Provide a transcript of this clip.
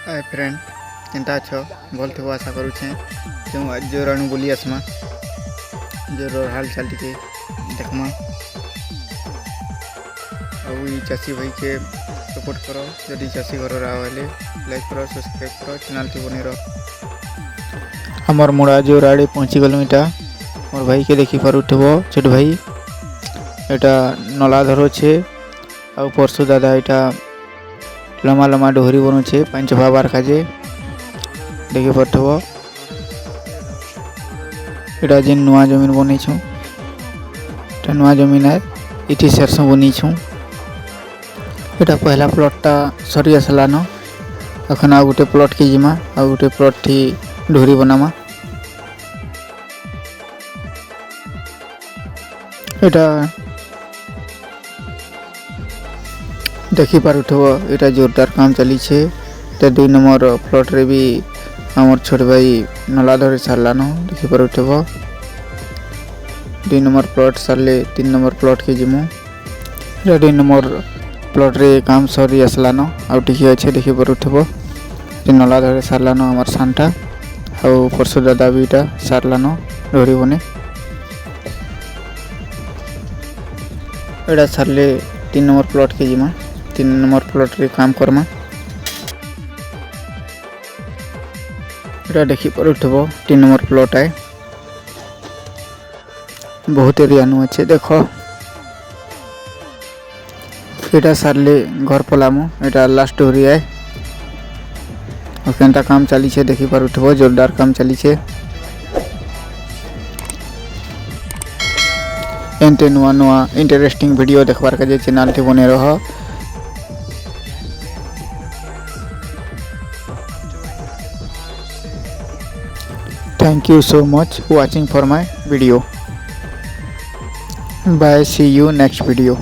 Hi friend, केनता अछ? भल थो आशा करुचे। जो जोर आणु बोली आसमा जोर हाल चाल टिके देखमा। आई चाषी भाई के सपोर्ट करो। जदि चाषी घर आले लाइक करो, सब्सक्राइब करो, चैनल टी बने रहो। हमर मुड़ा जोर आड़े पहुँची गलु। इटा मोर भाई के देखी पारुथबो छोट भाई। एटा नलाधर छे आ परसु दादा इटा लमा लमा डोहरी बनुचे पांच भाबार काजे देखि पारथबो। एटा जे नुआ जमीन बनेछु, एटा नुआ जमीन है। इटी सरसों बनीछु। एटा पहला प्लॉटटा सरी आसलानो। अखन आ गुटे प्लॉट के जिमा आ गुटे प्लॉट थी डोहरी बनामा। एटा देखी पारुथबो, एटा जोरदार काम चली छे। ते 2 नंबर प्लॉट रे भी हमर छोट भाई नला धरे सारलानो देखी पारुथबो। 2 नंबर प्लॉट सारले 3 नंबर प्लॉट के जिमु। एटा 2 नंबर प्लॉट रे काम सरी आसलानो आ टिके अच्छे देखी पारुथबो। ते नला धरे सारलानो हमर सांटा आ परसु दादा भी इटा सारलानो डोरी बने। एटा सारले 3 नंबर प्लॉट के जिमा। 3 नंबर प्लॉट रे काम करमा। एटा देखी पारुथबो 3 नंबर प्लॉट है। बहुत एरिया नु अच्छे देखो। एटा सारले घर पलामु। एटा लास्ट डोरी है। और केनता काम चली छे देखी पारुथबो। जोरदार काम चली छे। एंते नुआ नुआ इंटरेस्टिंग वीडियो देखबार के चैनल टी बने रहो। Thank you so much watching for my video. Bye, see you next video.